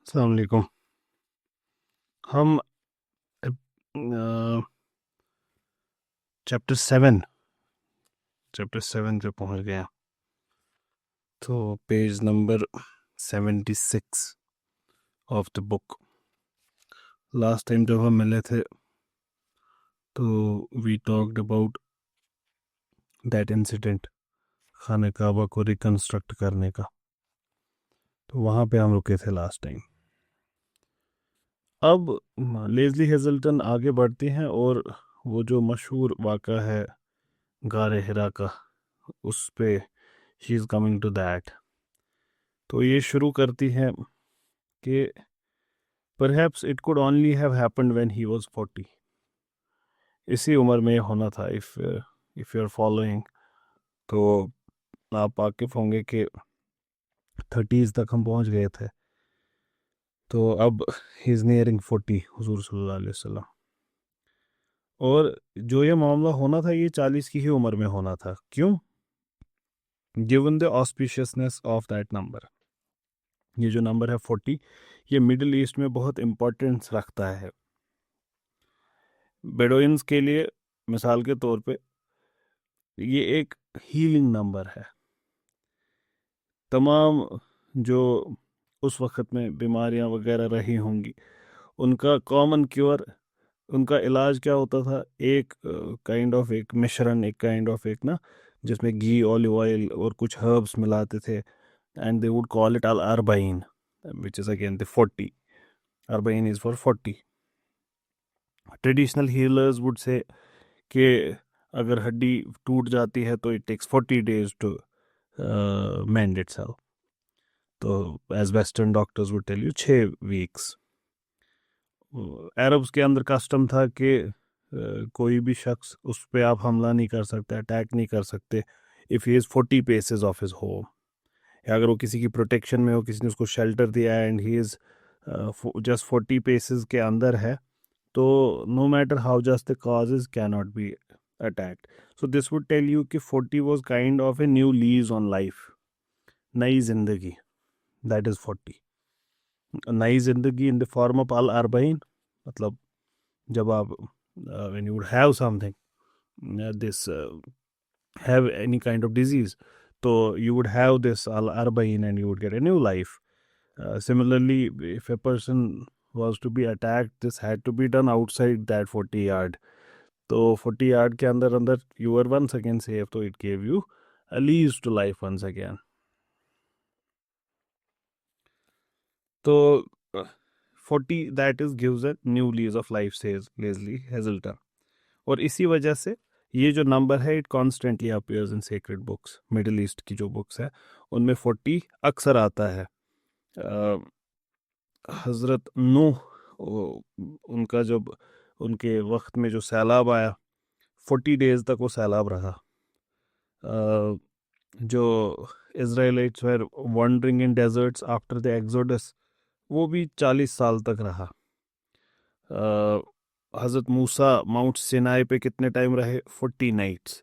अस्सलाम वालेकुम। हम चैप्टर 7 पे पहुंच गए हैं। तो page number 76 of the book. Last time जब हम मिले थे तो we talked about that incident, खाने काबा को रिकंस्ट्रक्ट करने का। तो वहाँ पे हम रुके थे लास्ट टाइम। अब लेज़ली हेज़ल्टन आगे बढ़ती हैं और वो जो मशहूर वाक़ा है गारे हिरा का, उस पे she is coming to that. तो ये शुरू करती है कि perhaps it could only have happened when he was 40। इसी उम्र में ये होना था। इफ़ यू आर फॉलोइंग तो आप वाकिफ होंगे कि 30s तक हम पहुंच गए थे। तो अब ही इज़ नियरिंग 40 हुजूर सल्लल्लाहु अलैहि वसल्लम। और जो ये मामला होना था ये 40 की ही उम्र में होना था। क्यों? Given the auspiciousness of that number. ये जो नंबर है 40, ये मिडिल ईस्ट में बहुत इम्पोर्टेंस रखता है। बेडोइंस के लिए मिसाल के तौर पे ये एक हीलिंग नंबर है। तमाम जो उस वक़्त में बीमारियां वगैरह रही होंगी उनका कॉमन क्योर, उनका इलाज क्या होता था? एक काइंड ऑफ एक मिश्रण, एक काइंड ऑफ एक ना, जिसमें घी, ऑलिव ऑयल और कुछ हर्ब्स मिलाते थे। And they would call it अल अरबाइन, विच इज़ अगेन द 40। अरबाइन is for 40। Traditional healers would say कि अगर हड्डी टूट जाती है तो it takes 40 days to mend itself. तो as western doctors would tell you 6 weeks। Arabs के अंदर कस्टम था कि कोई भी शख्स उस पर आप हमला नहीं कर सकते, अटैक नहीं कर सकते if he is 40 paces of his home. या अगर वो किसी की प्रोटेक्शन में हो, किसी ने उसको शेल्टर दिया and he is just 40 paces के अंदर है, तो no matter how just the causes can not be attacked. So this would tell you कि 40 was kind of a new lease on life, नई जिंदगी। That is 40। नई जिंदगी इन द फॉर्म ऑफ अल अरबाइन, मतलब जब आप when you would have something this have any kind of disease, so you would have this al arba'in and you would get a new life. Similarly, if a person was to be attacked, this had to be done outside that 40 yard. तो 40 yard के अंदर अंदर you were once again safe, तो it gave you a lease to life once again. तो 40 that is gives a new lease of life, says Leslie Hazelton. और इसी वजह से ये जो नंबर है it constantly appears in sacred books. Middle east की जो बुक्स है उनमें 40 अक्सर आता है। हज़रत नूह, उनका जब उनके वक्त में जो सैलाब आया, 40 days तक वो सैलाब रहा। जो Israelites were wandering in deserts after the exodus, वो भी 40 साल तक रहा। हज़रत मूसा माउंट सिनाई पे कितने टाइम रहे? 40 nights।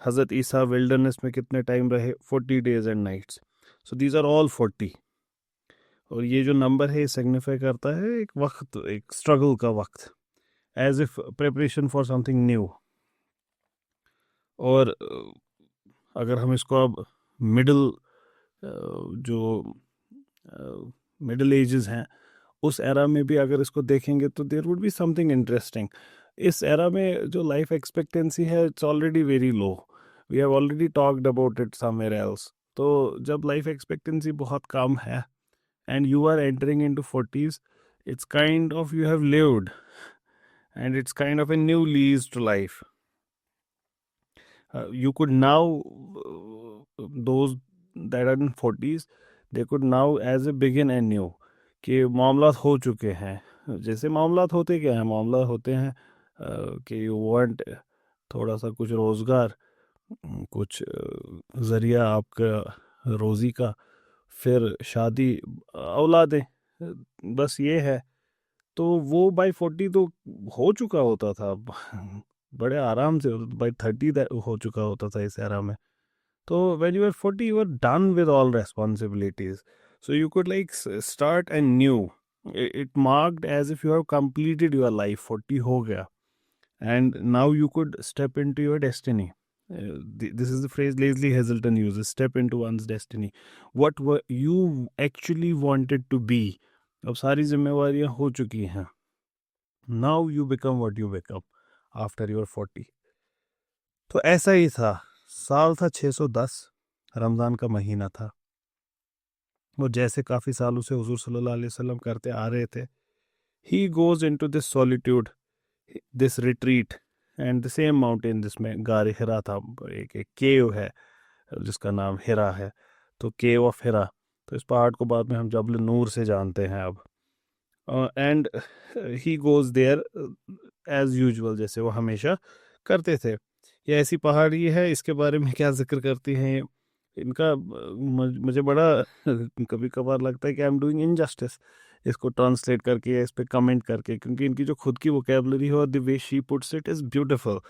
हज़रत ईसा विल्डरनेस में कितने टाइम रहे? 40 days and nights। So these are all 40। और ये जो नंबर है ये सिग्निफाई करता है एक वक्त, एक स्ट्रगल का वक्त, as if preparation for something new. और अगर हम इसको अब मिडिल जो मिडिल एजेस हैं उस एरा में भी अगर इसको देखेंगे तो there would be something interesting. इस एरा में जो लाइफ एक्सपेक्टेंसी है it's already very low. We have already talked about it somewhere else. तो जब लाइफ एक्सपेक्टेंसी बहुत कम है and you are entering into 40s, it's kind of you have lived and it's kind of a new lease to life. You could now, those that are in 40s, they could now as a begin anew कि मामलात हो चुके हैं। जैसे मामलात होते क्या हैं? मामला होते हैं कि यू वांट थोड़ा सा कुछ रोज़गार, कुछ ज़रिया आपका रोज़ी का, फिर शादी, औलादें, बस ये है। तो वो बाय 40 तो हो चुका होता था, बड़े आराम से बाय 30 हो चुका होता था इस एरा में। तो when you are 40 you are done with all responsibilities, so you could like start एंड न्यू। It marked as if you have completed your life, 40 हो गया, and now you could step into your destiny. This is the phrase Leslie Hazelton uses, step into one's destiny. What were you actually wanted to be, अब सारी जिम्मेवारियां हो चुकी हैं. Now you become what you become after your 40. तो ऐसा ही था. साल था 610, रमज़ान का महीना था. वो जैसे काफ़ी सालों से हुजूर सल्लल्लाहु अलैहि वसल्लम करते आ रहे थे. He goes into this solitude, this retreat, and the same mountain जिसमें गार हिरा था. एक केव है जिसका नाम हिरा है, तो केव ऑफ हिरा. तो इस पहाड़ को बाद में हम जबल नूर से जानते हैं अब. And he goes there as usual, जैसे वो हमेशा करते थे. ये ऐसी पहाड़ी है, इसके बारे में क्या जिक्र करती हैं ये. इनका मुझे बड़ा कभी कभार लगता है कि आई एम डूइंग इनजस्टिस इसको ट्रांसलेट करके या इस पे कमेंट करके, क्योंकि इनकी जो खुद की वोकेबलरी है और the way she puts it is beautiful.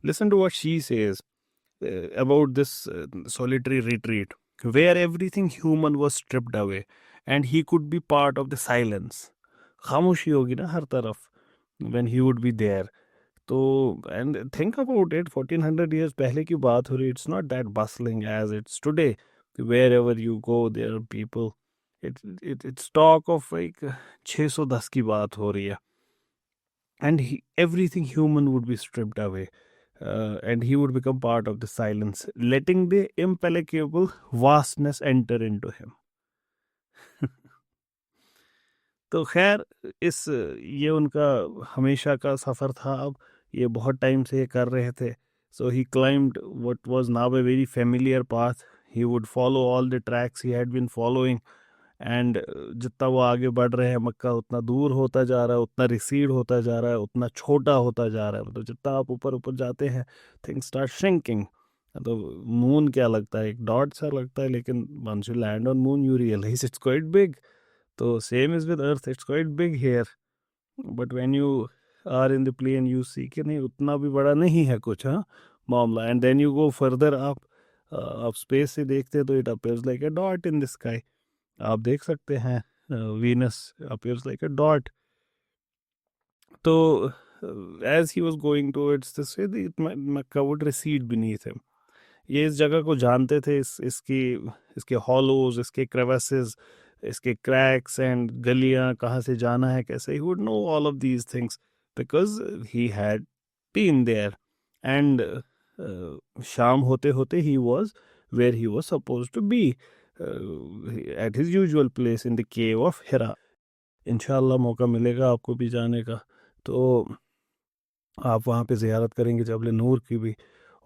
Listen to what she says about this solitary retreat where everything human was stripped away and he could be part of the silence. खामोशी होगी ना हर तरफ when he would be there. तो and think about it, 1400 years पहले की बात हो रही. It's not that bustling as it's today. Wherever you go there are people. It's talk of like 610 की बात हो रही है. And everything human would be stripped away. And he would become part of the silence, letting the impalpable vastness enter into him. तो खैर इस ये उनका हमेशा का सफ़र था. अब ये बहुत टाइम से ये कर रहे थे. सो ही climbed what was now a very familiar path. He would follow all the tracks he had been following. And जितना वो आगे बढ़ रहे हैं मक्का उतना दूर होता जा रहा है, उतना रिसीड होता जा रहा है, उतना छोटा होता जा रहा है. मतलब जितना आप ऊपर ऊपर जाते हैं थिंग्स स्टार्ट श्रिंकिंग. तो मून क्या लगता है, एक डॉट सा लगता है, लेकिन once you land on moon you realise it's quite big. तो same is with earth, it's quite big here. But when you are in the plane you see कि नहीं उतना भी बड़ा नहीं है कुछ, हाँ मामला. And then you go further आप स्पेस से देखते हैं तो it appears like a dot in the sky. आप देख सकते हैं Venus appears like a dot. तो as he was going towards this way Mecca would recede beneath him. ये इस जगह को जानते थे, इसके हॉलोज, इसके क्रेविसेस, इसके क्रैक्स एंड गलियां, कहाँ से जाना है कैसे. He would know all of these things because he had been there. And शाम होते होते he was where he was supposed to be, at his usual place in the cave of Hira. इंशाल्लाह मौका मिलेगा आपको भी जाने का, तो आप वहाँ पे ज़ियारत करेंगे जबल नूर की भी.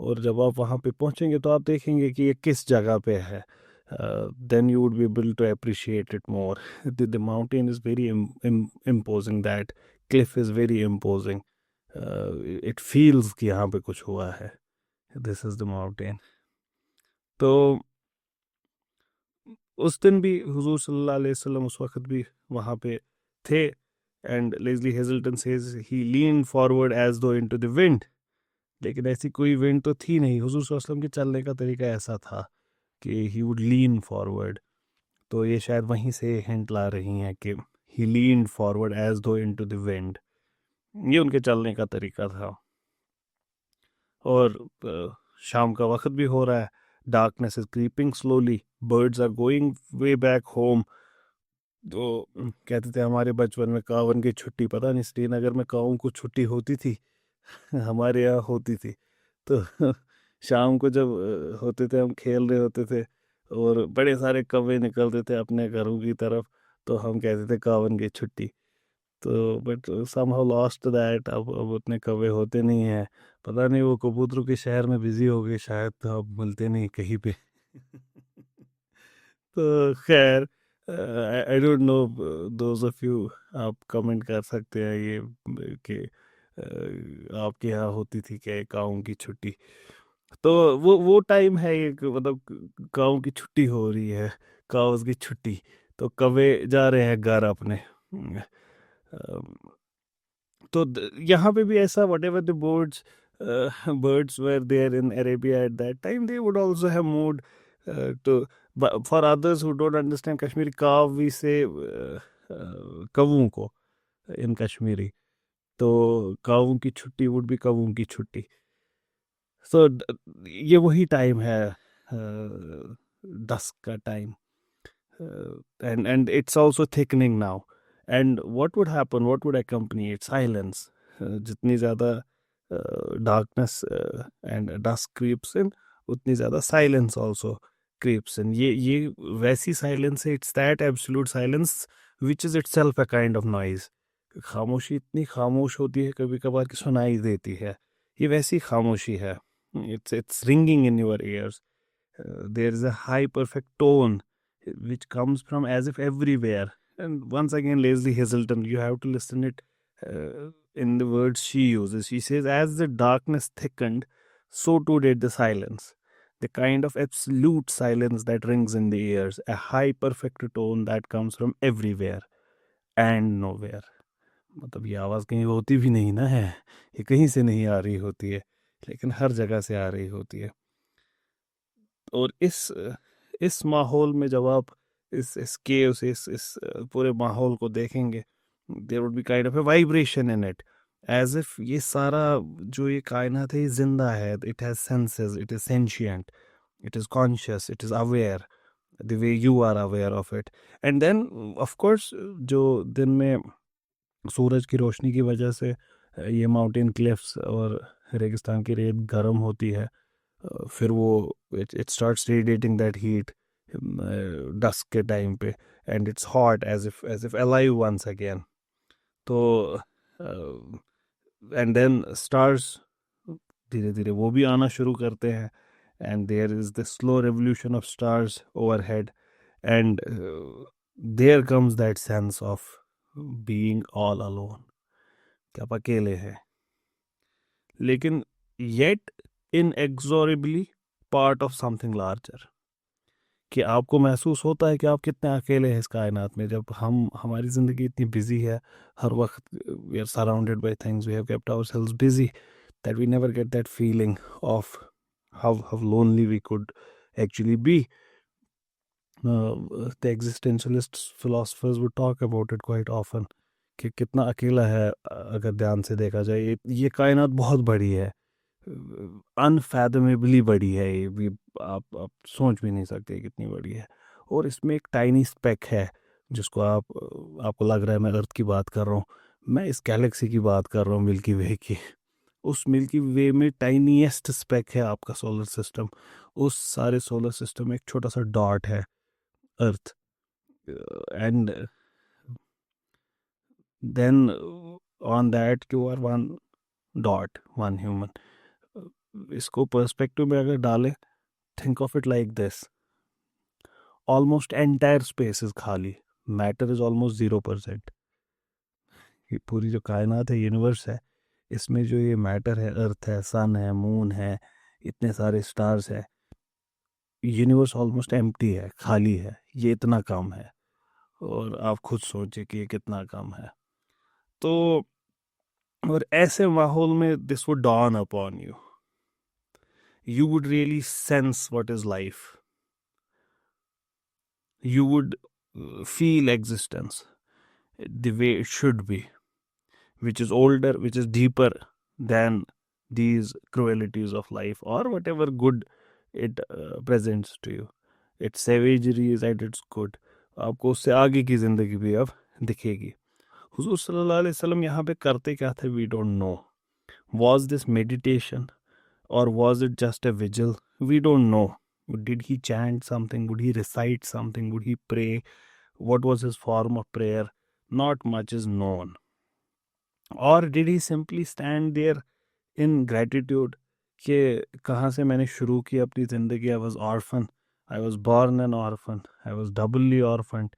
और जब आप वहाँ पे पहुँचेंगे तो आप देखेंगे कि ये किस जगह पे है. then you would be able to appreciate it more. The mountain is very imposing. That cliff is very imposing. It feels कि यहाँ पे कुछ हुआ है. This is the mountain. तो उस दिन भी हुजूर सल्लल्लाहु अलैहि वसल्लम उस वक्त भी वहाँ पे थे. And Leslie Hazleton says he lean forward as though into the wind. लेकिन ऐसी कोई विंड तो थी नहीं. हुजूर सल्लल्लाहु अलैहि वसल्लम के चलने का तरीका ऐसा था कि ही वुड लीन फॉरवर्ड. तो ये शायद वहीं से हिंट ला रही हैं कि ही lean forward as though into the wind. ये उनके चलने का तरीका था. और शाम का वक्त भी हो रहा है. Darkness is creeping slowly. Birds are going way back home. तो कहते थे हमारे बचपन में कावन की छुट्टी, पता नहीं श्रीनगर में कावों को छुट्टी होती थी हमारे यहाँ होती थी. तो शाम को जब होते थे हम खेल रहे होते थे और बड़े सारे कौवे निकलते थे अपने घरों की तरफ, तो हम कहते थे कावन की छुट्टी. तो बट समहाउ लॉस्ट दैट. अब उतने कौवे होते नहीं हैं. पता नहीं वो कबूतरों के शहर में बिजी हो गए शायद, तो अब मिलते नहीं कहीं पे. तो खैर I don't know those of you, आप कमेंट कर सकते हैं ये कि आपके यहाँ होती थी क्या काऊ की छुट्टी. तो वो टाइम है ये मतलब काऊ की छुट्टी हो रही है, काउस की छुट्टी. तो कौवे जा रहे हैं घर अपने. तो यहाँ पे भी ऐसा whatever the birds were there in Arabia at that time, they would also have moved to. But for others who don't understand Kashmiri, cow we say कौवों को इन कश्मीरी, तो कौवों की छुट्टी वुड बी कौवों की छुट्टी। सो ये वही टाइम है, डस्क का time, and it's also thickening now. And what would happen, what would accompany it? Silence. जितनी ज़्यादा darkness and dusk creeps in, उतनी ज़्यादा silence also creeps in. ये वैसी silence है, it's that absolute silence which is itself a kind of noise. खामोशी इतनी खामोश होती है कभी कभार कि सुनाई देती है, ये वैसी खामोशी है. It's ringing in your ears. There is a high perfect tone which comes from as if everywhere. And once again, Leslie Hazelton, you have to listen it in the words she uses. She says, as the darkness thickened, so too did the silence. The kind of absolute silence that rings in the ears, a high perfect tone that comes from everywhere and nowhere. मतलब ये आवाज़ कहीं होती भी नहीं ना है, ये कहीं से नहीं आ रही होती है, लेकिन हर जगह से आ रही होती है. और इस माहौल में जब आप इस केव्स इस पूरे माहौल को देखेंगे, there would be kind of a vibration in it, as if ये सारा जो ये कायनात है ये जिंदा है, it has senses, it is sentient, it is conscious, it is aware the way you are aware of it. And then of course जो दिन में सूरज की रोशनी की वजह से ये माउंटेन क्लिफ्स और रेगिस्तान की रेत गर्म होती है, फिर वो it starts radiating that heat dusk के टाइम पे, and it's hot as if alive once again. तो एंड देन स्टार्स धीरे धीरे वो भी आना शुरू करते हैं, and there is the slow revolution of stars overhead, and there comes that sense of being all alone, कि आप अकेले हैं, लेकिन yet inexorably part of something larger. कि आपको महसूस होता है कि आप कितने अकेले हैं इस कायनात में. जब हमारी ज़िंदगी इतनी बिजी है, हर वक्त we are surrounded by things, we have kept ourselves busy, that we never get that feeling of how lonely we could actually be. The existentialist philosophers would talk about it quite often, कि कितना अकेला है. अगर ध्यान से देखा जाए, ये कायनात बहुत बड़ी है, अनफैथमेबली बड़ी है, ये भी आप सोच भी नहीं सकते कितनी बड़ी है. और इसमें एक टाइनी स्पेक है जिसको आपको लग रहा है मैं अर्थ की बात कर रहा हूँ, मैं इस गैलेक्सी की बात कर रहा हूँ, मिल्की वे की. उस मिल्की वे में टाइनीएस्ट स्पेक है आपका सोलर सिस्टम. उस सारे सोलर सिस्टम में एक छोटा सा डॉट है, earth. And then on that you are one dot, one human. इसको पर्सपेक्टिव में अगर डालें, think of it like this, almost entire space is खाली, मैटर इज ऑलमोस्ट 0%. ये पूरी जो कायनात है, यूनिवर्स है, इसमें जो ये मैटर है, अर्थ है, सन है, मून है, इतने सारे स्टार्स है, यूनिवर्स ऑलमोस्ट एम्प्टी है, खाली है. ये इतना कम है, और आप खुद सोचिए कि ये कितना कम है. तो और ऐसे माहौल में this would dawn upon you. You would really sense what is life. You would feel existence the way it should be, which is older, which is deeper than these cruelties of life or whatever good it presents to you. Its savagery is at its good. आपको उससे आगे की ज़िंदगी भी अब दिखेगी. हुजूर सल्लल्लाहु अलैहि वसल्लम यहाँ पे करते क्या थे, we don't know. Was this meditation or was it just a vigil? We don't know. Did he chant something? Would he recite something? Would he pray? What was his form of prayer? Not much is known. Or did he simply stand there in gratitude कि कहाँ से मैंने शुरू की अपनी ज़िंदगी. I was orphan. I was born an orphan. I was doubly orphaned.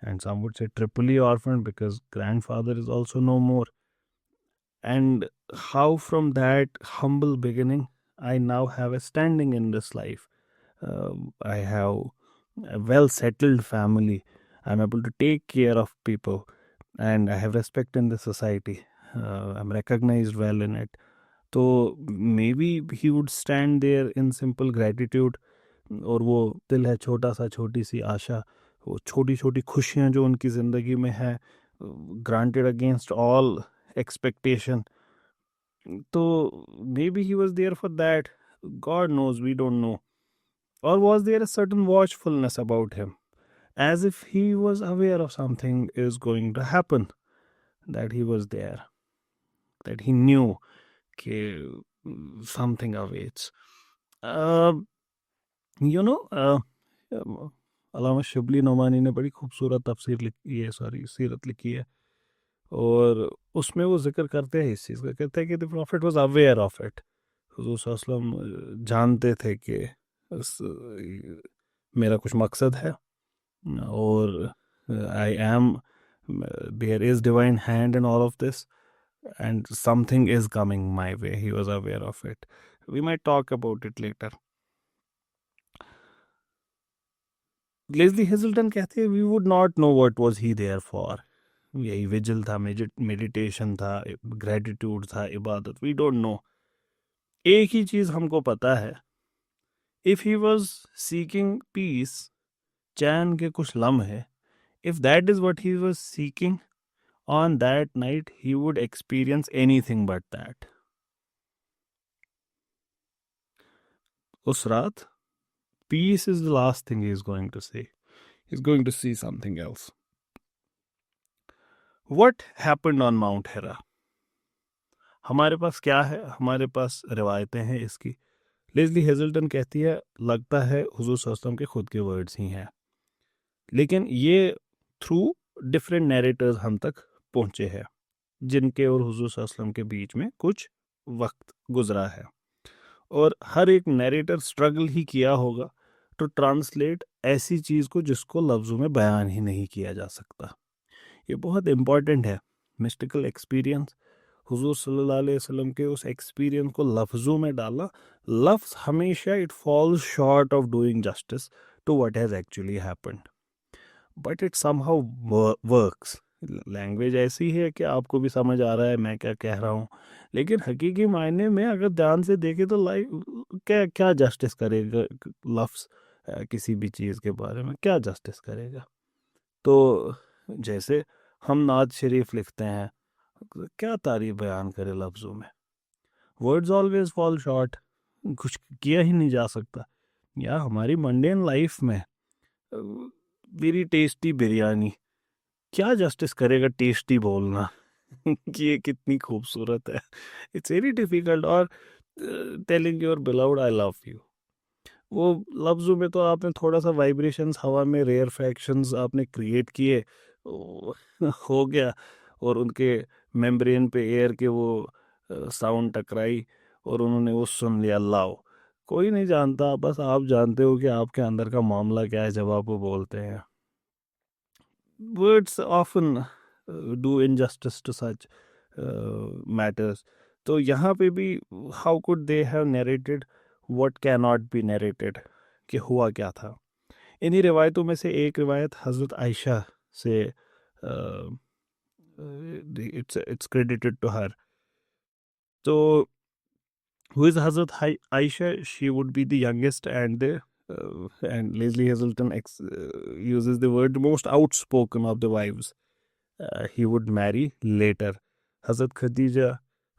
And some would say triply orphaned because grandfather is also no more. And how from that humble beginning I now have a standing in this life. I have a well settled family. I'm able to take care of people, and I have respect in the society. I'm recognized well in it. So maybe he would stand there in simple gratitude, और वो दिल है छोटा सा, छोटी सी आशा, वो छोटी छोटी खुशियाँ जो उनकी ज़िंदगी में है, ग्रांटेड अगेंस्ट ऑल एक्सपेक्टेशन, तो maybe he was there for that, God knows, we don't know. Or was there a certain watchfulness about him, as if he was aware of something is going to happen, that he was there, that he knew something awaits. Uh, you know, अलामा शिबली नोमानी ने बड़ी खूबसूरत तफसीर लिखी है, sorry सीरत लिखी है, और उसमें वो जिक्र करते हैं इस चीज़ का, कहते हैं कि the profit was aware of it. हुजूर सल्लल्लाहु अलैहि वसल्लम जानते थे कि मेरा कुछ मकसद है, और I am, there is divine hand in all of this, and something is coming my way. He was aware of it. We might talk about it later. Leslie Hazelton कहते हैं, we would not know what was he there for. यही vigil था, meditation था, gratitude था, इबादत, we don't know. एक ही चीज हमको पता है, if he was seeking peace, चैन के कुछ लम्हे, if that is what he was seeking, on that night he would experience anything but that. उस रात peace is the last thing he is going to see. He's going to see something else. What happened on Mount Hira? हमारे पास क्या है? हमारे पास रिवायतें हैं इसकी. Lazily हेजल्टन कहती है, लगता है हुजूर सल्लल्लाहु अलैहि वसल्लम के खुद के वर्ड्स ही हैं, लेकिन ये थ्रू डिफरेंट नैरेटर्स हम तक पहुंचे हैं, जिनके और हुजूर सल्लल्लाहु अलैहि वसल्लम के बीच में कुछ वक्त गुजरा है, और हर एक नैरेटर स्ट्रगल ही किया होगा टू ट्रांसलेट ऐसी चीज़ को जिसको लफ्ज़ों में बयान ही नहीं किया जा सकता. ये बहुत इम्पॉर्टेंट है. मिस्टिकल एक्सपीरियंस, हुजूर सल्लल्लाहु अलैहि वसल्लम के उस एक्सपीरियंस को लफ्ज़ों में डालना, लफ्ज़ हमेशा it falls short of doing justice to what has actually happened, but it somehow works. Language ऐसी है कि आपको भी समझ आ रहा है मैं क्या कह रहा हूँ, लेकिन हकीकी मायने में अगर ध्यान से देखें तो लाइफ क्या क्या जस्टिस करेगा लफ्ज़, किसी भी चीज़ के बारे में क्या जस्टिस करेगा. तो जैसे हम नाज शरीफ लिखते हैं, क्या तारीफ बयान करे लफ्ज़ों में, वर्ड्स ऑलवेज फॉल शॉर्ट, कुछ किया ही नहीं जा सकता. या हमारी मंडेन लाइफ में वेरी टेस्टी बिरयानी, क्या जस्टिस करेगा टेस्टी बोलना कि ये कितनी खूबसूरत है. It's very difficult. और telling your beloved I love you, वो लफ्ज़ों में तो आपने थोड़ा सा वाइब्रेशंस हवा में, रेयर फ्रैक्शंस आपने क्रिएट किए, हो गया, और उनके मेम्ब्रेन पे एयर के वो साउंड टकराई और उन्होंने वो सुन लिया. लाओ, कोई नहीं जानता, बस आप जानते हो कि आपके अंदर का मामला क्या है जब आप वो बोलते हैं. Words often do injustice to such matters. तो यहाँ पे भी how could they have narrated what can not be narrated, कि हुआ क्या था. इन्हीं रिवायतों में से एक रिवायत हज़रत आयशा से, it's credited to her. So, who is Hazrat Aisha? She would be the youngest, and and Leslie Hazelton uses the word most outspoken of the wives. He would marry later. Hazrat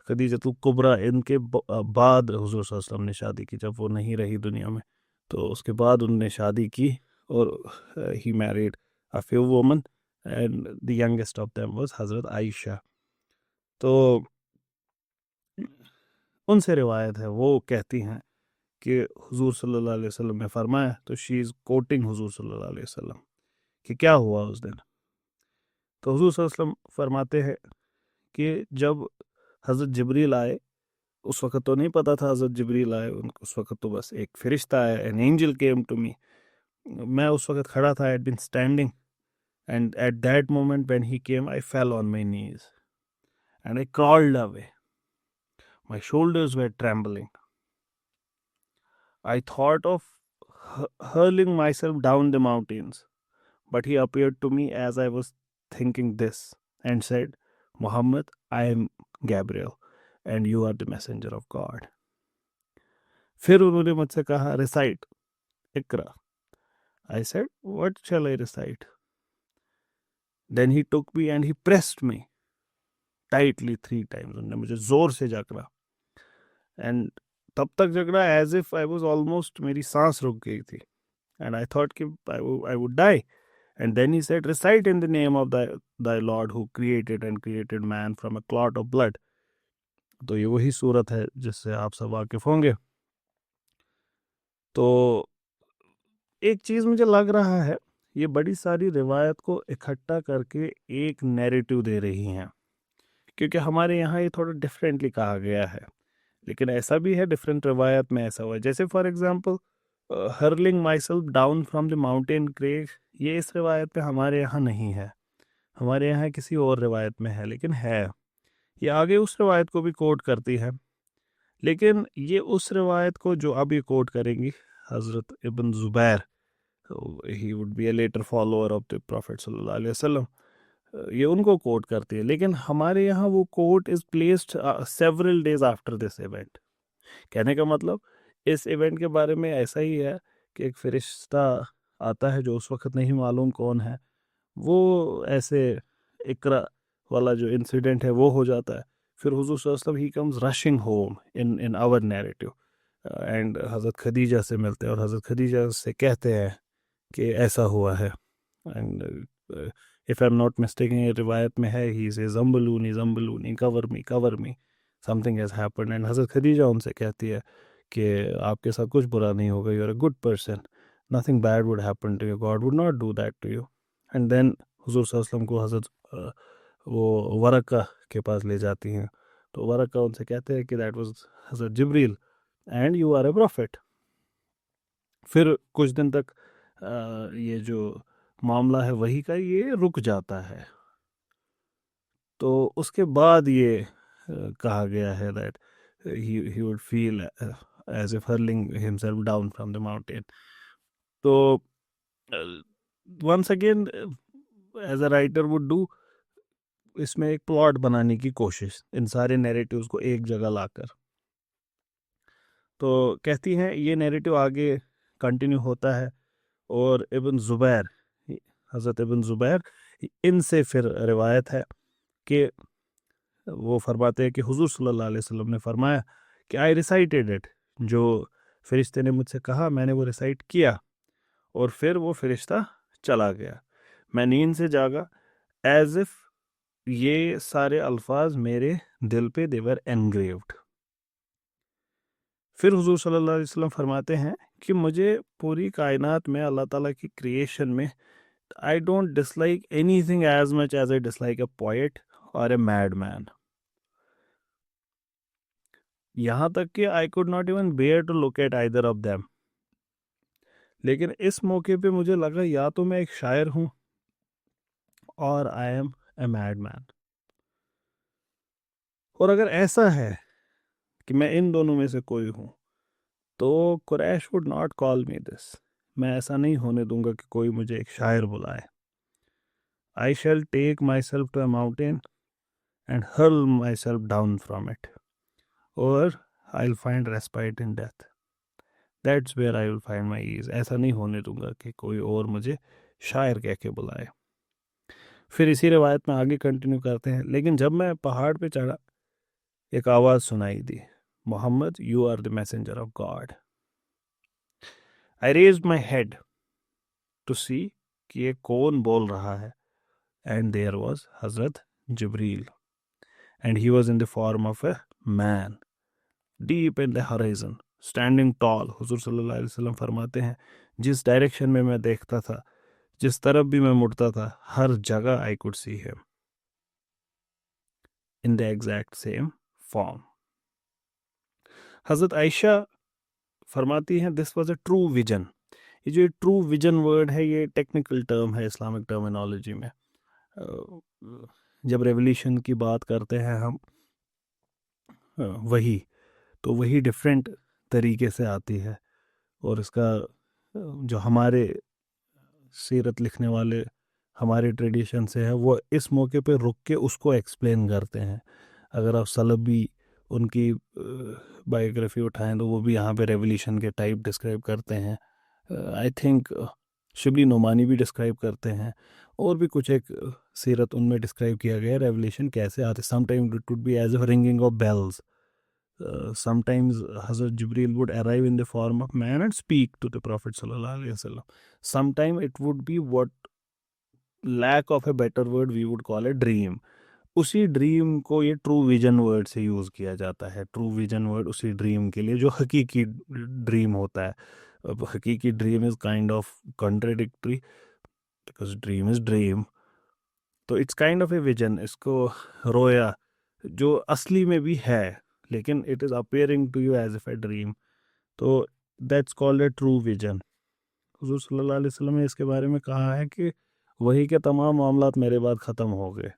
Khadijatul कुबरा, इनके बाद हुजूर सल्लल्लाहु अलैहि वसल्लम ने शादी की. जब वो नहीं रही दुनिया में तो उसके बाद उन्होंने शादी की, और he married a few women, and the youngest of them was Hazrat Aisha. तो उनसे रिवायत है, वो कहती हैं कि हुजूर सल्लल्लाहु अलैहि वसल्लम ने फरमाया, तो शी इज़ कोटिंग हुजूर सल्लल्लाहु अलैहि वसल्लम, कि क्या हुआ उस दिन. तो हुजूर सल्लल्लाहु अलैहि वसल्लम फरमाते हैं कि जब हज़रत जिब्रील आए, उस वक़्त तो नहीं पता था हज़रत जिब्रील आए, उस वक़्त तो बस एक फ़रिश्ता आया, an angel came to me. मैं उस वक़्त खड़ा था, I had been standing, and at that moment when he came, I fell on my knees and I crawled away. My shoulders were trembling. I thought of hurling myself down the mountains, but he appeared to me as I was thinking this and said, Muhammad, I am Gabriel and you are the messenger of God. फिर उन्होंने मुझसे कहा, recite, इकरा. I said, what shall I recite? Then he took me and he pressed me tightly 3 times. उन्होंने मुझे जोर से जकड़ा, एंड तब तक जकड़ा as if I was almost, मेरी सांस रुक गई थी, एंड आई थॉट कि I would die. And then he said, recite in the name of thy Lord who created man from a clot of blood. तो ये वही सूरत है जिससे आप सब वाकिफ होंगे. तो एक चीज़ मुझे लग रहा है, ये बड़ी सारी रिवायत को इकट्ठा करके एक नैरेटिव दे रही हैं, क्योंकि हमारे यहाँ ये थोड़ा डिफरेंटली कहा गया है, लेकिन ऐसा भी है डिफरेंट रिवायत में ऐसा हुआ है. जैसे for example hurling my self down from the mountain Craig, ये इस रिवायत में हमारे यहाँ नहीं है, हमारे यहाँ किसी और रिवायत में है, लेकिन है. ये आगे उस रिवायत को भी कोट करती है, लेकिन ये उस रिवायत को जो अभी कोट करेंगी हज़रत Ibn Zubair, he would be a later follower of the prophet सल्लल्लाहु अलैहि वसल्लम, ये उनको कोट करती है. लेकिन हमारे यहाँ वो quote is placed several days after this event. कहने का मतलब इस इवेंट के बारे में ऐसा ही है कि एक फरिश्ता आता है जो उस वक्त नहीं मालूम कौन है, वो ऐसे इकरा वाला जो इंसिडेंट है वो हो जाता है. फिर हुजूर सल्लल्लाहु अलैहि वसल्लम he comes rushing home in our narrative, and हज़रत खदीजा से मिलते हैं और हज़रत खदीजा से कहते हैं कि ऐसा हुआ है. And if I am not mistaken, ये रिवायत में है, ही से ज़म्बलूनी cover me something has happened. एंड हज़रत खदीजा उनसे कहती है कि आपके साथ कुछ बुरा नहीं होगा, you are a good person, nothing bad would happen to you, God would not do that to you. And then हुजूर सल्लल्लाहु अलैहि वसल्लम को हज़रत वो वरका के पास ले जाती हैं, तो वरका उनसे कहते हैं कि दैट वाज हज़रत Jibril and you are a prophet. फिर कुछ दिन तक ये जो मामला है वही का ये रुक जाता है. तो उसके बाद ये कहा गया है that he would feel as if hurling himself down from the mountain. तो once again, as a writer would do, इसमें एक प्लॉट बनाने की कोशिश इन सारे नैरेटिव्स को एक जगह लाकर. तो कहती हैं ये नैरेटिव आगे कंटिन्यू होता है, और इब्न ज़ुबैर, हज़रत इब्न ज़ुबैर, इनसे फिर रिवायत है कि वो फरमाते हैं कि हुजूर सल्लल्लाहु अलैहि वसल्लम ने फरमाया कि आई रिसाइटेड इट, जो फरिश्ते ने मुझसे कहा मैंने वो रिसाइट किया, और फिर वो फरिश्ता चला गया. मैं नींद से जागा, एज इफ ये सारे अल्फाज मेरे दिल पे देवर एनग्रेव्ड. फिर हुजूर सल्लल्लाहु अलैहि वसल्लम फरमाते हैं कि मुझे पूरी कायनात में, अल्लाह ताला की क्रिएशन में, I don't dislike anything as much as I dislike a poet और ए मैड मैन. यहाँ तक कि I could not even bear to look at either of them. लेकिन इस मौके पे मुझे लगा या तो मैं एक शायर हूँ और I am a madman. और अगर ऐसा है कि मैं इन दोनों में से कोई हूँ, तो Quraysh would not call me this. मैं ऐसा नहीं होने दूंगा कि कोई मुझे एक शायर बुलाए. I shall take myself to a mountain and hurl myself down from it, और I will find respite in death. That's where I will find my ease. ऐसा नहीं होने दूंगा कि कोई और मुझे शायर कह के बुलाए. फिर इसी रिवायत में आगे कंटिन्यू करते हैं. लेकिन जब मैं पहाड़ पे चढ़ा, एक आवाज़ सुनाई दी, Muhammad you are the messenger of God. I raised my head to see कि ये कौन बोल रहा है, एंड देयर वॉज हज़रत Jibril, and he was in the form of a man deep in the horizon standing tall. हुजूर सल्लल्लाहु अलैहि वसल्लम फरमाते हैं जिस डायरेक्शन में मैं देखता था, जिस तरफ भी मैं मुड़ता था, हर जगह I could see him in the exact same form. हज़रत आयशा फरमाती हैं this was a true vision. ये जो ट्रू विजन वर्ड है, ये टेक्निकल टर्म है इस्लामिक टर्मिनोलॉजी में. जब रेवल्यूशन की बात करते हैं हम, वही तो वही डिफरेंट तरीके से आती है, और इसका जो हमारे सीरत लिखने वाले हमारे ट्रेडिशन से है, वो इस मौके पे रुक के उसको एक्सप्लेन करते हैं. अगर आप सलबी उनकी बायोग्राफी उठाएं तो वो भी यहाँ पे रेवल्यूशन के टाइप डिस्क्राइब करते हैं. आई थिंक शिबली नोमानी भी डिस्क्राइब करते हैं, और भी कुछ एक सीरत उनमें डिस्क्राइब किया गया है रेवलेशन कैसे आते. Sometimes it would be as a ringing of bells. Sometimes Hazrat Jibreel would arrive in the form of man and speak to the Prophet sallallahu alaihi wasallam. Sometimes it would be, what lack of a better word we would call a dream. उसी dream को ये true vision word से use किया जाता है. True vision word उसी dream के लिए जो हकीकी ड्रीम होता है. अब हकीकी dream is kind of contradictory because dream is dream. तो it's kind of a vision. इसको रोया जो असली में भी है, लेकिन it is appearing to you as if a dream. तो that's called a true vision. हुज़ूर सल्लल्लाहु अलैहि वसल्लम ने इसके बारे में कहा है कि वही के तमाम मामलात मेरे बाद ख़त्म हो गए.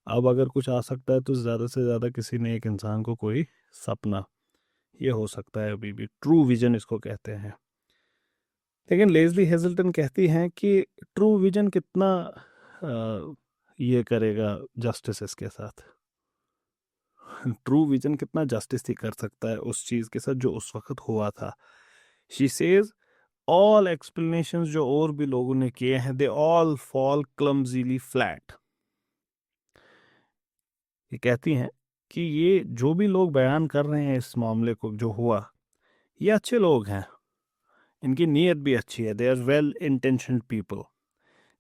अब अगर कुछ आ सकता है तो ज़्यादा से ज़्यादा किसी ने एक इंसान को कोई सपना, ये हो सकता है अभी भी. ट्रू विजन इसको कहते हैं. लेकिन लेज़ली हेज़ल्टन कहती हैं कि ट्रू विजन कितना ये करेगा जस्टिस इसके साथ. ट्रू विजन कितना जस्टिस ही कर सकता है उस चीज़ के साथ जो उस वक्त हुआ था. शी सेज ऑल एक्सप्लेनेशंस जो और भी लोगों ने किए हैं, दे ऑल फॉल क्लमजीली फ्लैट. ये कहती हैं कि ये जो भी लोग बयान कर रहे हैं इस मामले को जो हुआ, ये अच्छे लोग हैं, इनकी नीयत भी अच्छी है, they are well intentioned people.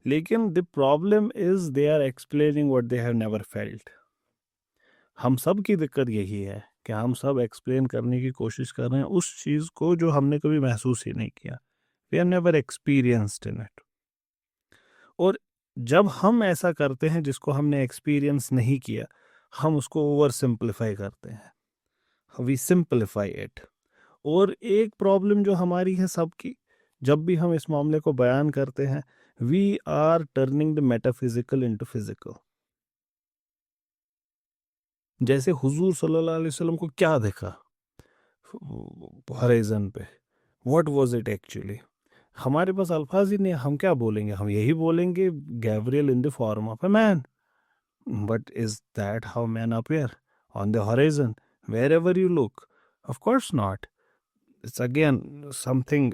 लेकिन the problem is they are explaining what they have never felt. हम सब की दिक्कत यही है कि हम सब एक्सप्लेन करने की कोशिश कर रहे हैं उस चीज़ को जो हमने कभी महसूस ही नहीं किया. We have never experienced in it. और जब हम ऐसा करते हैं जिसको हमने एक्सपीरियंस नहीं किया, हम उसको ओवर सिंप्लीफाई करते हैं. We simplify it. और एक प्रॉब्लम जो हमारी है सबकी, जब भी हम इस मामले को बयान करते हैं, we are turning the metaphysical into physical. जैसे हुजूर सल्लल्लाहु अलैहि वसल्लम को क्या देखा हॉरिज़न पे, व्हाट वाज इट एक्चुअली. हमारे पास अल्फाज ही नहीं, हम क्या बोलेंगे. हम यही बोलेंगे Gabriel in the form of a man. But is that how man appear on the horizon wherever you look? Of course not. It's again something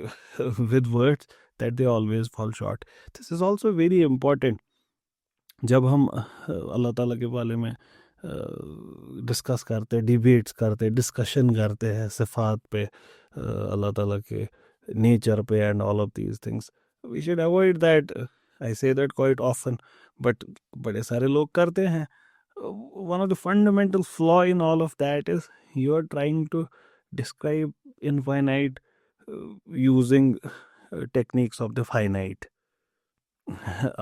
with words that they always fall short. This is also very important. जब हम अल्लाह ताला के बारे में discuss करते, debates करते, discussion करते हैं सिफात पे, अल्लाह ताला के नेचर पे and all of these things, we should avoid that. I say that quite often, but बड़े सारे लोग करते हैं. One of the fundamental flaw in all of that is you are trying to describe infinite using techniques of the finite.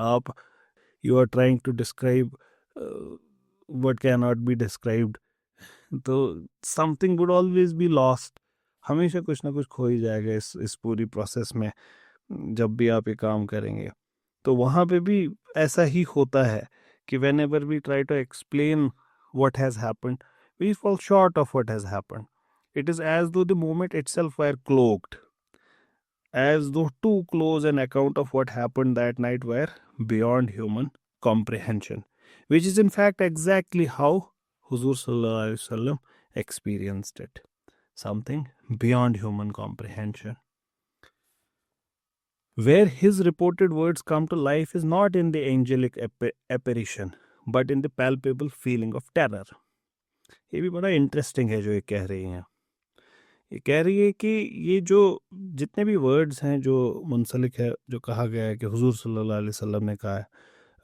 आप you are trying to describe what cannot be described. तो something would always be lost. हमेशा कुछ ना कुछ खो ही जाएगा इस पूरी प्रोसेस में. जब भी आप ये काम करेंगे तो वहाँ पे भी ऐसा ही होता है कि whenever we try to explain what has happened, we fall short of what has happened. It is as though the moment itself were cloaked, as though too close an account of what happened that night were beyond human comprehension, which is in fact exactly how Huzur Sallallahu Alaihi Wasallam experienced it. Something beyond human comprehension. Where his reported words come to life is not in the angelic apparition, but in the palpable feeling of terror. ये भी बड़ा interesting है जो ये कह रही हैं. ये कह रही है कि ये जो जितने भी वर्ड्स हैं जो मुंसलिक है, जो कहा गया है कि हुजूर सल्लल्लाहु अलैहि वसल्लम ने कहा है,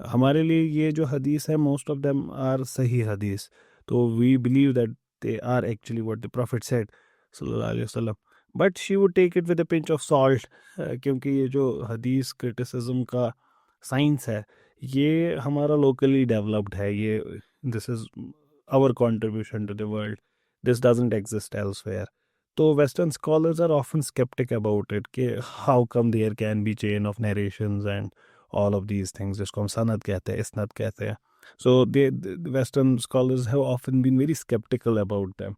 हमारे लिए ये जो हदीस है, मोस्ट ऑफ देम आर सही हदीस. तो we believe that they are actually what the prophet said सल्लल्लाहु अलैहि वसल्लम. But she would take it with a pinch of salt, क्योंकि ये जो हदीस क्रिटिसिज्म का साइंस है, ये हमारा लोकली डेवलप्ड है. ये this is our contribution to the world. This doesn't exist elsewhere. तो western scholars are often skeptic about it कि how come there can be chain of narrations and all of these things, जिसको हम सनद कहते हैं, इसनद कहते हैं. So they western scholars have often been very skeptical about them.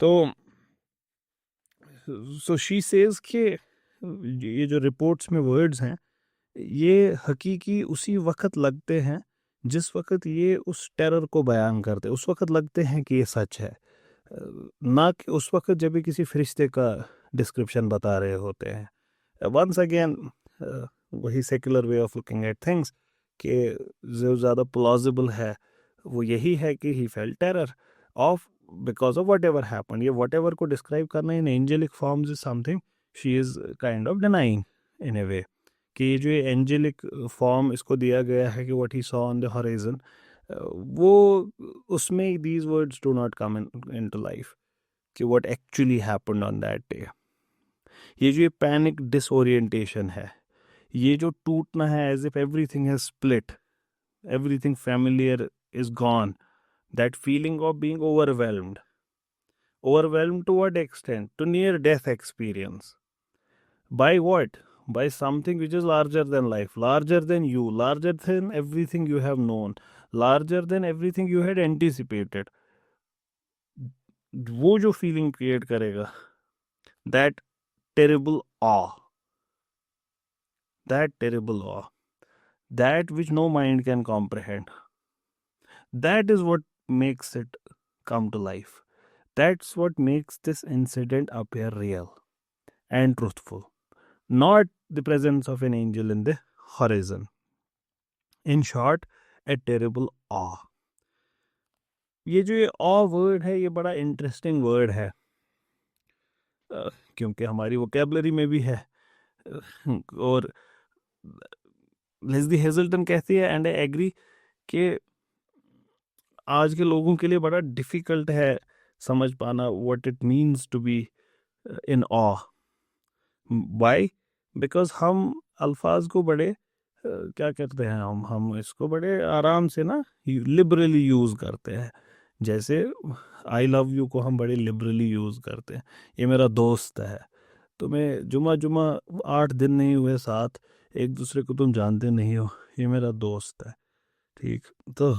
तो सो शी सेज कि ये जो रिपोर्ट्स में वर्ड्स हैं, ये हकीकी उसी वक्त लगते हैं जिस वक्त ये उस टेरर को बयान करते, उस वक्त लगते हैं कि ये सच है, ना कि उस वक्त जब भी किसी फरिश्ते का डिस्क्रिप्शन बता रहे होते हैं. वंस अगेन वही secular way of looking at things कि जो ज़्यादा प्लॉजिबल है वो यही है कि he felt terror of because of whatever happen. ये वट एवर को डिस्क्राइब करना in angelic forms is something she is kind of denying in a way कि ये जो एंजेलिक फॉर्म इसको दिया गया है कि what he saw on the horizon, वो उसमें these words do not come into life कि what actually happened on that day. ये जो ये पैनिक डिसओरिएंटेशन है, ये जो टूटना है as if everything has split, everything familiar is gone, that feeling of being overwhelmed to what extent? To near death experience. By what? By something which is larger than life, larger than you, larger than everything you have known, larger than everything you had anticipated. वो जो feeling create करेगा, that terrible awe, that which no mind can comprehend, that is what makes it come to life. That's what makes this incident appear real and truthful, not the presence of an angel in the horizon. In short, a terrible awe. ये जो ये awe word है ये बड़ा interesting word है, क्योंकि हमारी vocabulary में भी है. और लेस्ली हेजल्टन कहती है, एंड आई एग्री, कि आज के लोगों के लिए बड़ा डिफ़िकल्ट है समझ पाना what it means to be in awe. Why? Because हम अल्फाज को बड़े क्या करते हैं, हम इसको बड़े आराम से ना लिबरली यूज़ करते हैं. जैसे आई लव यू को हम बड़े लिबरली यूज़ करते हैं. ये मेरा दोस्त है, तुम्हें जुमा 8 दिन नहीं हुए साथ, एक दूसरे को तुम जानते नहीं हो, ये मेरा दोस्त है. ठीक, तो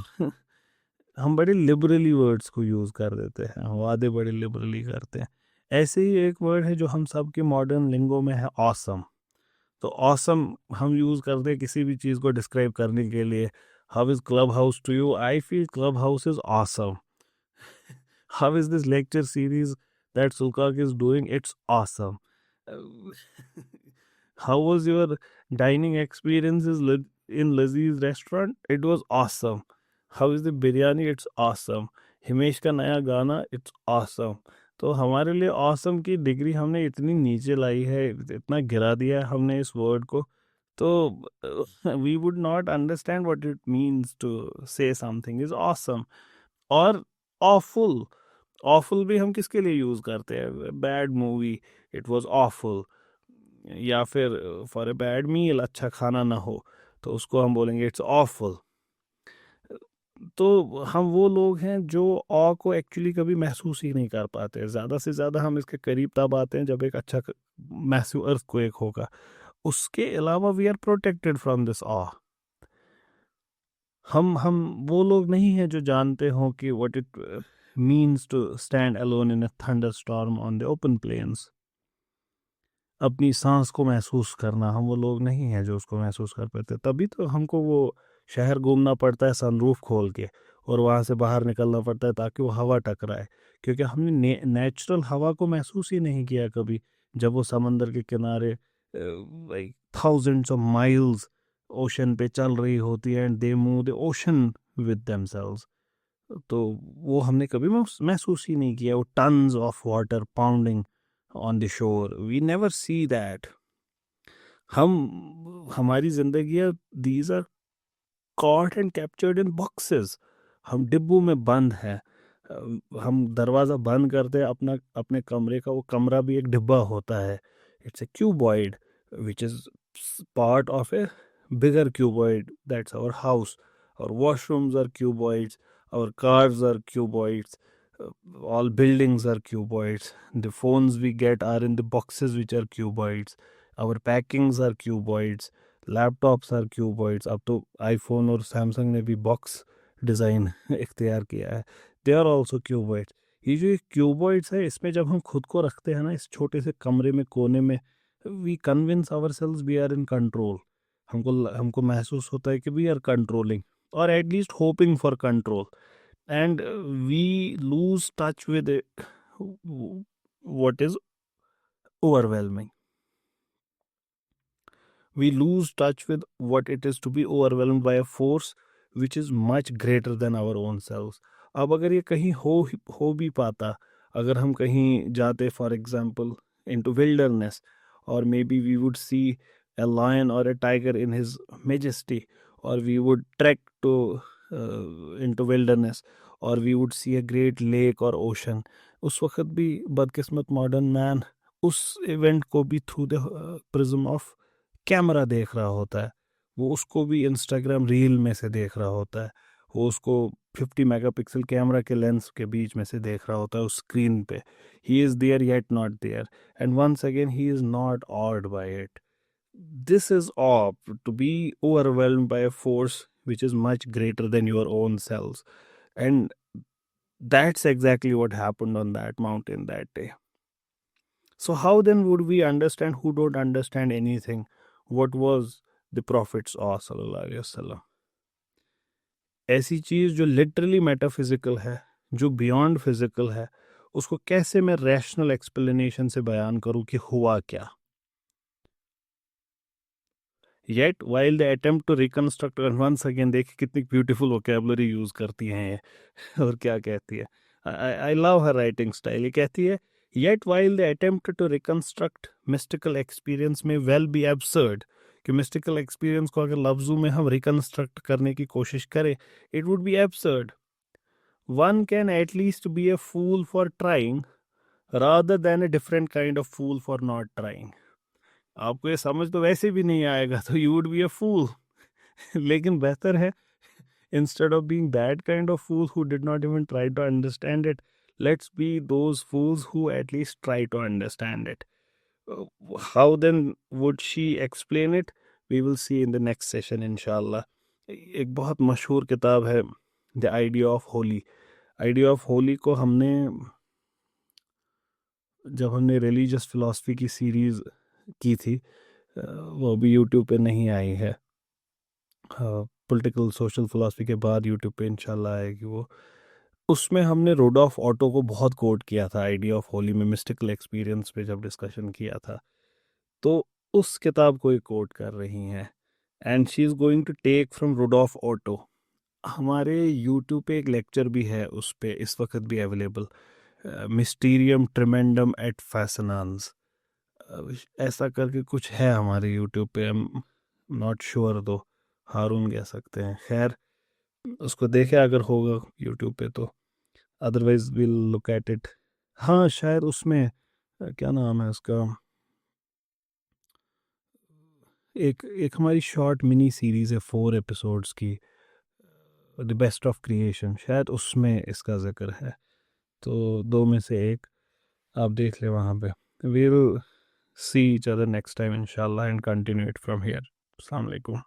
हम बड़े लिबरली वर्ड्स को यूज़ कर देते हैं, हम वादे बड़े लिबरली करते हैं. ऐसे ही एक वर्ड है जो हम सब के मॉडर्न लिंगो में है, ऑसम. तो ऑसम हम यूज़ करते हैं किसी भी चीज़ को डिस्क्राइब करने के लिए. How is clubhouse to you? I feel clubhouse is awesome. How is this lecture series that सुल्काक is doing? It's awesome. How was your dining experiences in Lizzie's restaurant? It was awesome. How is the biryani? It's awesome. Himesh का नया गाना? It's awesome. तो हमारे लिए awesome की degree हमने इतनी नीचे लाई है, इतना गिरा दिया है हमने इस वर्ड को, तो we would not understand what it means to say something is awesome. और awful भी हम किसके लिए यूज़ करते हैं? Bad movie, it was awful. या फिर फॉर ए बैड मील, अच्छा खाना ना हो तो उसको हम बोलेंगे इट्स ऑफुल. तो हम वो लोग हैं जो ऑ को एक्चुअली कभी महसूस ही नहीं कर पाते. ज़्यादा से ज़्यादा हम इसके करीब तब आते हैं जब एक अच्छा मैसिव अर्थक्वेक होगा. उसके अलावा we are protected from this awe. हम वो लोग नहीं हैं जो जानते हों कि what it means to stand alone in a thunderstorm on the open plains. अपनी सांस को महसूस करना, हम वो लोग नहीं हैं जो उसको महसूस कर पाते. तभी तो हमको वो शहर घूमना पड़ता है सनरूफ खोल के, और वहाँ से बाहर निकलना पड़ता है ताकि वो हवा टकराए, क्योंकि हमने नेचुरल हवा को महसूस ही नहीं किया कभी. जब वो समंदर के किनारे like thousands of miles ocean पे चल रही होती है, and they move the ocean with themselves, तो वो हमने कभी महसूस ही नहीं किया. वो tons of water pounding on the shore, we never see that. हमारी जिंदगियां, these are caught and captured in boxes. हम डिब्बों में बंद हैं. हम दरवाज़ा बंद करते हैं अपने कमरे का, वो कमरा भी एक डिब्बा होता है. It's a cuboid which is part of a bigger cuboid. That's our house. Our washrooms are cuboids, our cars are cuboids, all buildings are cuboids. The phones we get are in the boxes which are cuboids. Our packings are cuboids. Laptops are cuboids. अब तो iPhone और Samsung ने भी box design इख्तियार किया है. They are also cuboids. ये जो क्यूबॉइड्स है, इसमें जब हम खुद को रखते हैं ना, इस छोटे से कमरे में कोने में, we convince ourselves we are in control. हमको महसूस होता है कि वी आर कंट्रोलिंग, और at least hoping for control. And we lose touch with it, what is overwhelming. we lose touch with what it is to be overwhelmed by a force which is much greater than our own selves. अब अगर ये कहीं हो भी पाता, अगर हम कहीं जाते for example into wilderness, or maybe we would see a lion or a tiger in his majesty, or we would trek to into wilderness, or we would see a great lake or ocean, उस वक्त भी बदकिस्मत modern man उस event को भी through the prism of camera देख रहा होता है। वो उसको भी इंस्टाग्राम रील में से देख रहा होता है, वो उसको 50 मेगापिक्सल कैमरा के लेंस के बीच में से देख रहा होता है उस स्क्रीन पे। He is there yet not there, and once again he is not awed by it. This is awe, to be overwhelmed by a force which is much greater than your own selves. And that's exactly what happened on that mountain that day. So how then would we understand who don't understand anything what was the Prophet's awe sallallahu alaihi wasallam? ऐसी चीज जो literally metaphysical है, जो beyond physical है, उसको कैसे मैं rational explanation से बयान करूं कि हुआ क्या? Yet while the attempt to reconstruct, and once again देखिए कितनी ब्यूटीफुल वोकेबलरी यूज करती हैं ये और क्या कहती है, I love her writing style. ये कहती है yet while the attempt to reconstruct mystical experience may well be absurd, कि मिस्टिकल एक्सपीरियंस को अगर लफ्जों में हम रिकंस्ट्रक्ट करने की कोशिश करें, it would B absurd. One can at least be a fool for trying rather than a different kind of fool for not trying. आपको ये समझ तो वैसे भी नहीं आएगा तो यू वुड बी अ फूल लेकिन बेहतर है instead of being that kind of fool who did not even try to understand it, let's be those fools who at least try to understand it. How then would she explain it? We will see in the next session inshallah. एक बहुत मशहूर किताब है the idea of Holi. Idea of Holi को हमने जब हमने religious philosophy की सीरीज़ की थी, वो अभी यूट्यूब पे नहीं आई है, पॉलिटिकल सोशल फिलॉसफी के बाद यूट्यूब पे इंशाल्लाह आएगी वो। उसमें हमने रोडॉल्फ ऑटो को बहुत कोट किया था आइडिया ऑफ होली में, मिस्टिकल एक्सपीरियंस पे जब डिस्कशन किया था, तो उस किताब को ये कोट कर रही हैं, and she is going to take from Rudolf Otto. हमारे यूट्यूब पे एक लेक्चर भी है उस पे इस वक्त भी अवेलेबल, मिस्टीरियम ट्रिमेंडम एट फैसनांस, ऐसा करके कुछ है हमारे यूट्यूब पे, हम नॉट श्योर दो, हारून कह सकते हैं। खैर उसको देखे अगर होगा यूट्यूब पे तो, otherwise will look at it. हाँ शायद उसमें क्या नाम है उसका, एक हमारी शॉर्ट मिनी सीरीज़ है 4 एपिसोड्स की, द बेस्ट ऑफ क्रिएशन, शायद उसमें इसका जिक्र है, तो 2 में से एक आप देख ले वहाँ पे। Will see each other next time inshallah and continue it from here. Assalamu alaikum.